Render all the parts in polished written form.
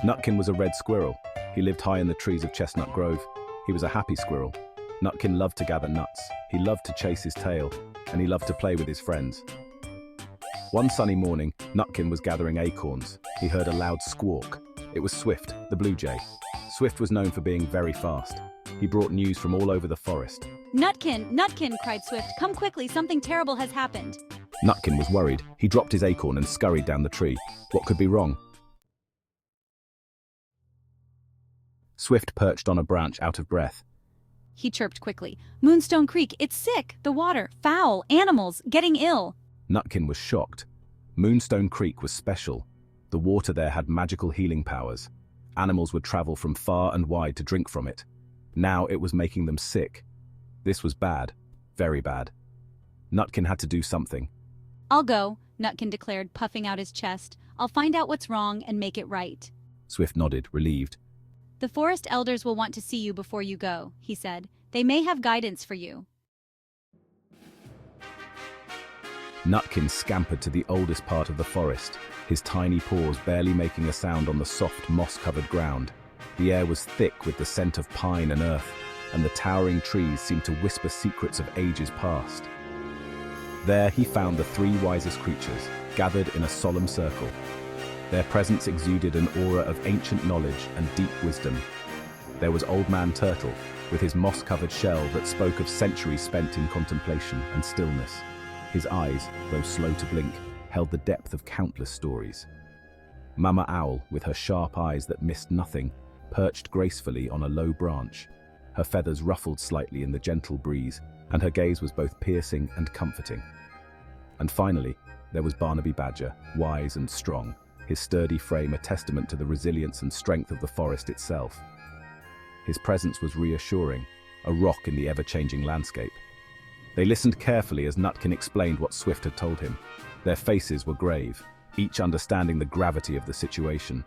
Nutkin was a red squirrel. He lived high in the trees of Chestnut Grove. He was a happy squirrel. Nutkin loved to gather nuts. He loved to chase his tail, and he loved to play with his friends. One sunny morning, Nutkin was gathering acorns. He heard a loud squawk. It was Swift, the blue jay. Swift was known for being very fast. He brought news from all over the forest. Nutkin, Nutkin, cried Swift. Come quickly, something terrible has happened. Nutkin was worried. He dropped his acorn and scurried down the tree. What could be wrong? Swift perched on a branch out of breath. He chirped quickly. Moonstone Creek, it's sick. The water, foul, animals, getting ill. Nutkin was shocked. Moonstone Creek was special. The water there had magical healing powers. Animals would travel from far and wide to drink from it. Now it was making them sick. This was bad. Very bad. Nutkin had to do something. I'll go, Nutkin declared, puffing out his chest. I'll find out what's wrong and make it right. Swift nodded, relieved. The forest elders will want to see you before you go, he said. They may have guidance for you. Nutkin scampered to the oldest part of the forest, his tiny paws barely making a sound on the soft, moss-covered ground. The air was thick with the scent of pine and earth, and the towering trees seemed to whisper secrets of ages past. There he found the three wisest creatures, gathered in a solemn circle. Their presence exuded an aura of ancient knowledge and deep wisdom. There was Old Man Turtle, with his moss-covered shell that spoke of centuries spent in contemplation and stillness. His eyes, though slow to blink, held the depth of countless stories. Mama Owl, with her sharp eyes that missed nothing, perched gracefully on a low branch. Her feathers ruffled slightly in the gentle breeze, and her gaze was both piercing and comforting. And finally, there was Barnaby Badger, wise and strong, his sturdy frame a testament to the resilience and strength of the forest itself. His presence was reassuring, a rock in the ever-changing landscape. They listened carefully as Nutkin explained what Swift had told him. Their faces were grave, each understanding the gravity of the situation.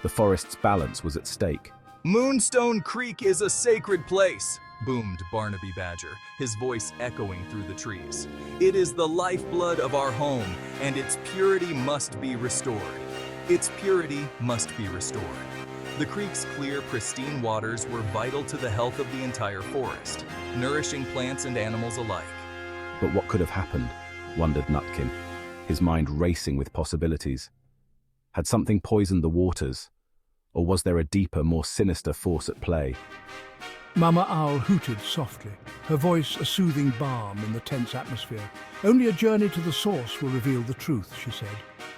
The forest's balance was at stake. Moonstone Creek is a sacred place, boomed Barnaby Badger, his voice echoing through the trees. It is the lifeblood of our home, and its purity must be restored. Its purity must be restored. The creek's clear, pristine waters were vital to the health of the entire forest, nourishing plants and animals alike. But what could have happened? Wondered Nutkin, his mind racing with possibilities. Had something poisoned the waters? Or was there a deeper, more sinister force at play? Mama Owl hooted softly, her voice a soothing balm in the tense atmosphere. Only a journey to the source will reveal the truth, she said,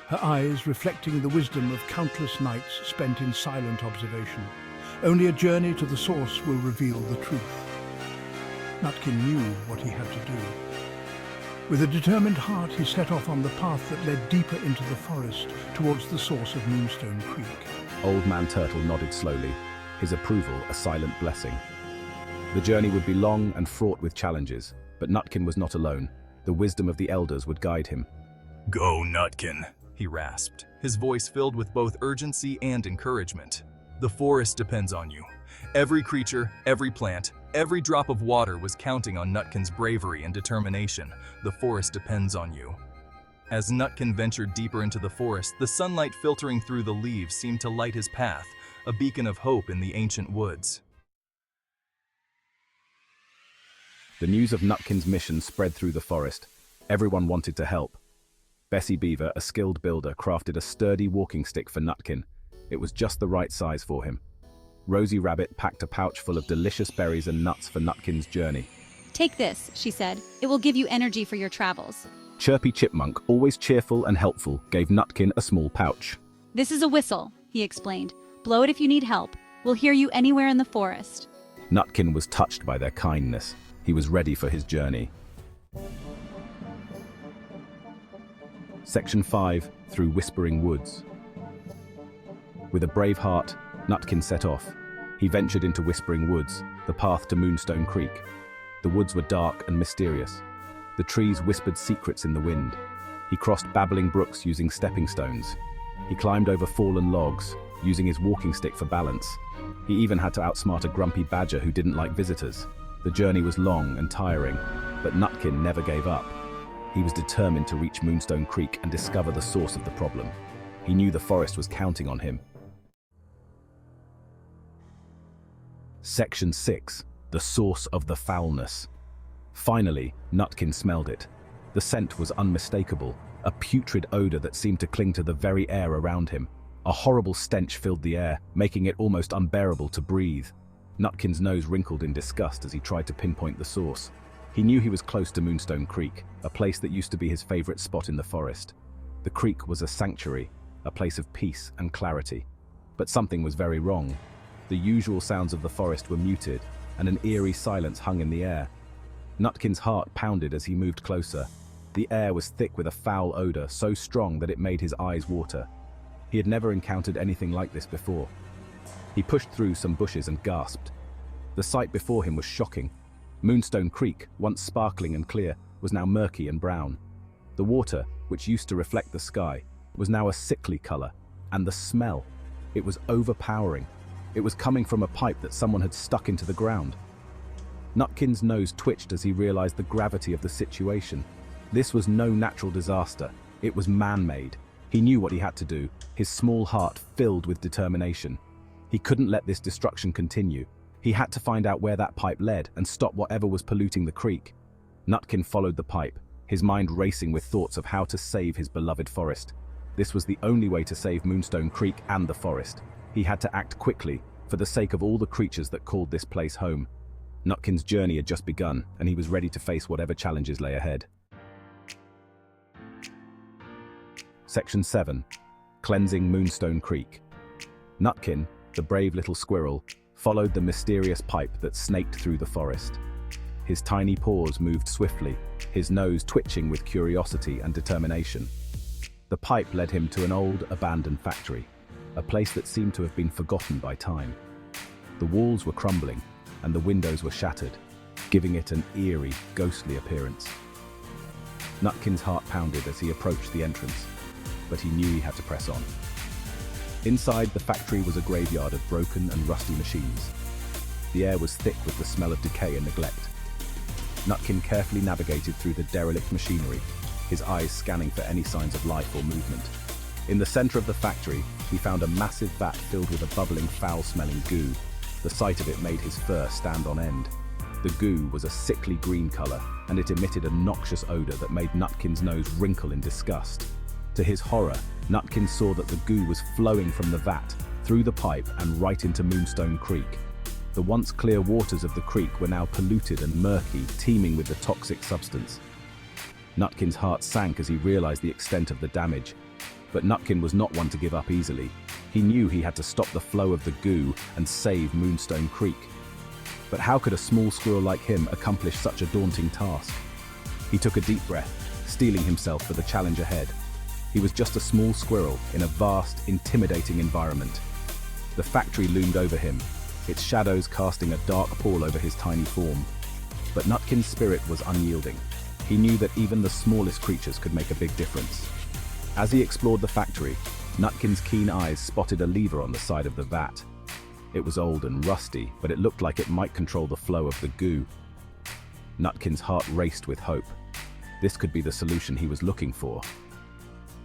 her eyes reflecting the wisdom of countless nights spent in silent observation. Only a journey to the source will reveal the truth. Nutkin knew what he had to do. With a determined heart, he set off on the path that led deeper into the forest, towards the source of Moonstone Creek. Old Man Turtle nodded slowly, his approval a silent blessing. The journey would be long and fraught with challenges, but Nutkin was not alone. The wisdom of the elders would guide him. Go, Nutkin, he rasped, his voice filled with both urgency and encouragement. The forest depends on you. Every creature, every plant, every drop of water was counting on Nutkin's bravery and determination. The forest depends on you. As Nutkin ventured deeper into the forest, the sunlight filtering through the leaves seemed to light his path, a beacon of hope in the ancient woods. The news of Nutkin's mission spread through the forest. Everyone wanted to help. Bessie Beaver, a skilled builder, crafted a sturdy walking stick for Nutkin. It was just the right size for him. Rosie Rabbit packed a pouch full of delicious berries and nuts for Nutkin's journey. Take this, she said. It will give you energy for your travels. Chirpy Chipmunk, always cheerful and helpful, gave Nutkin a small pouch. This is a whistle, he explained. Blow it if you need help. We'll hear you anywhere in the forest. Nutkin was touched by their kindness. He was ready for his journey. Section 5, Through Whispering Woods. With a brave heart, Nutkin set off. He ventured into Whispering Woods, the path to Moonstone Creek. The woods were dark and mysterious. The trees whispered secrets in the wind. He crossed babbling brooks using stepping stones. He climbed over fallen logs, using his walking stick for balance. He even had to outsmart a grumpy badger who didn't like visitors. The journey was long and tiring, but Nutkin never gave up. He was determined to reach Moonstone Creek and discover the source of the problem. He knew the forest was counting on him. Section 6. The source of the foulness. Finally, Nutkin smelled it. The scent was unmistakable, a putrid odor that seemed to cling to the very air around him. A horrible stench filled the air, making it almost unbearable to breathe. Nutkin's nose wrinkled in disgust as he tried to pinpoint the source. He knew he was close to Moonstone Creek, a place that used to be his favorite spot in the forest. The creek was a sanctuary, a place of peace and clarity. But something was very wrong. The usual sounds of the forest were muted, and an eerie silence hung in the air. Nutkin's heart pounded as he moved closer. The air was thick with a foul odor, so strong that it made his eyes water. He had never encountered anything like this before. He pushed through some bushes and gasped. The sight before him was shocking. Moonstone Creek, once sparkling and clear, was now murky and brown. The water, which used to reflect the sky, was now a sickly color, and the smell, it was overpowering. It was coming from a pipe that someone had stuck into the ground. Nutkin's nose twitched as he realized the gravity of the situation. This was no natural disaster. It was man-made. He knew what he had to do, his small heart filled with determination. He couldn't let this destruction continue. He had to find out where that pipe led and stop whatever was polluting the creek. Nutkin followed the pipe, his mind racing with thoughts of how to save his beloved forest. This was the only way to save Moonstone Creek and the forest. He had to act quickly, for the sake of all the creatures that called this place home. Nutkin's journey had just begun, and he was ready to face whatever challenges lay ahead. Section 7. Cleansing Moonstone Creek. Nutkin, the brave little squirrel, followed the mysterious pipe that snaked through the forest. His tiny paws moved swiftly, his nose twitching with curiosity and determination. The pipe led him to an old, abandoned factory, a place that seemed to have been forgotten by time. The walls were crumbling, and the windows were shattered, giving it an eerie, ghostly appearance. Nutkin's heart pounded as he approached the entrance, but he knew he had to press on. Inside, the factory was a graveyard of broken and rusty machines. The air was thick with the smell of decay and neglect. Nutkin carefully navigated through the derelict machinery, his eyes scanning for any signs of life or movement. In the center of the factory, he found a massive vat filled with a bubbling, foul-smelling goo. The sight of it made his fur stand on end. The goo was a sickly green color, and it emitted a noxious odor that made Nutkin's nose wrinkle in disgust. To his horror, Nutkin saw that the goo was flowing from the vat, through the pipe and right into Moonstone Creek. The once clear waters of the creek were now polluted and murky, teeming with the toxic substance. Nutkin's heart sank as he realized the extent of the damage. But Nutkin was not one to give up easily. He knew he had to stop the flow of the goo and save Moonstone Creek. But how could a small squirrel like him accomplish such a daunting task? He took a deep breath, steeling himself for the challenge ahead. He was just a small squirrel in a vast, intimidating environment. The factory loomed over him, its shadows casting a dark pall over his tiny form. But Nutkin's spirit was unyielding. He knew that even the smallest creatures could make a big difference. As he explored the factory, Nutkin's keen eyes spotted a lever on the side of the vat. It was old and rusty, but it looked like it might control the flow of the goo. Nutkin's heart raced with hope. This could be the solution he was looking for.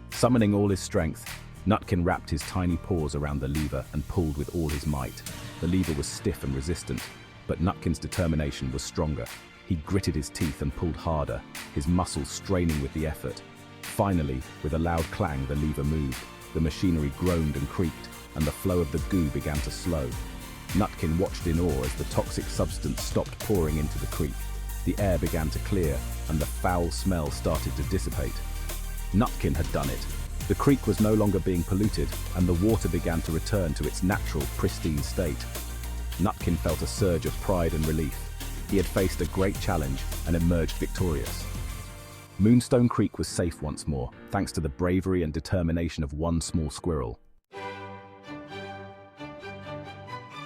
Summoning all his strength, Nutkin wrapped his tiny paws around the lever and pulled with all his might. The lever was stiff and resistant, but Nutkin's determination was stronger. He gritted his teeth and pulled harder, his muscles straining with the effort. Finally, with a loud clang, the lever moved. The machinery groaned and creaked, and the flow of the goo began to slow. Nutkin watched in awe as the toxic substance stopped pouring into the creek. The air began to clear, and the foul smell started to dissipate. Nutkin had done it. The creek was no longer being polluted, and the water began to return to its natural, pristine state. Nutkin felt a surge of pride and relief. He had faced a great challenge and emerged victorious. Moonstone Creek was safe once more, thanks to the bravery and determination of one small squirrel.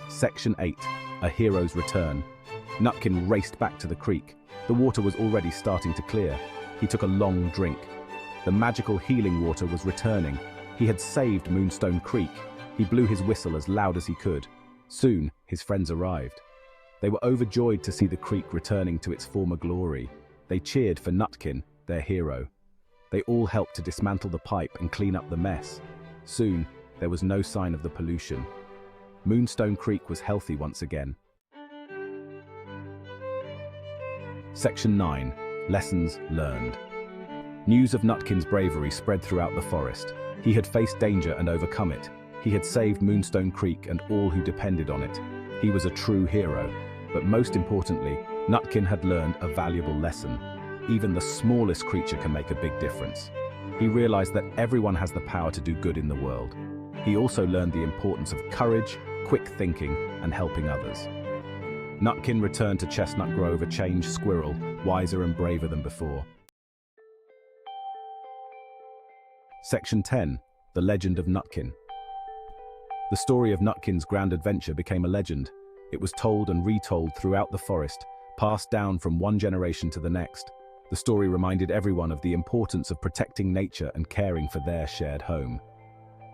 Section 8. A Hero's Return. Nutkin raced back to the creek. The water was already starting to clear. He took a long drink. The magical healing water was returning. He had saved Moonstone Creek. He blew his whistle as loud as he could. Soon, his friends arrived. They were overjoyed to see the creek returning to its former glory. They cheered for Nutkin, their hero. They all helped to dismantle the pipe and clean up the mess. Soon, there was no sign of the pollution. Moonstone Creek was healthy once again, Section 9. Lessons learned. News of Nutkin's bravery spread throughout the forest. He had faced danger and overcome it. He had saved Moonstone Creek and all who depended on it. He was a true hero. But most importantly, Nutkin had learned a valuable lesson. Even the smallest creature can make a big difference. He realized that everyone has the power to do good in the world. He also learned the importance of courage, quick thinking, and helping others. Nutkin returned to Chestnut Grove a changed squirrel, wiser and braver than before. Section 10. The Legend of Nutkin. The story of Nutkin's grand adventure became a legend. It was told and retold throughout the forest, passed down from one generation to the next. The story reminded everyone of the importance of protecting nature and caring for their shared home.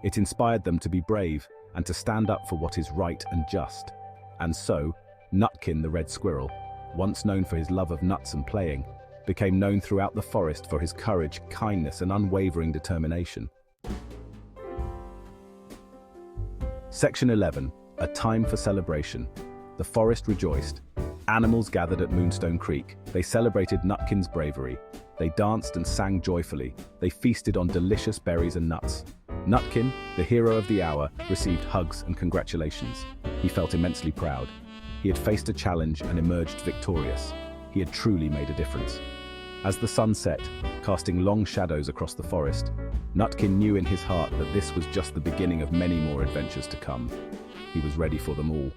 It inspired them to be brave and to stand up for what is right and just. And so, Nutkin the red squirrel, once known for his love of nuts and playing, became known throughout the forest for his courage, kindness, and unwavering determination. Section 11. A time for celebration. The forest rejoiced. Animals gathered at Moonstone Creek. They celebrated Nutkin's bravery. They danced and sang joyfully. They feasted on delicious berries and nuts. Nutkin, the hero of the hour, received hugs and congratulations. He felt immensely proud. He had faced a challenge and emerged victorious. He had truly made a difference. As the sun set, casting long shadows across the forest, Nutkin knew in his heart that this was just the beginning of many more adventures to come. He was ready for them all.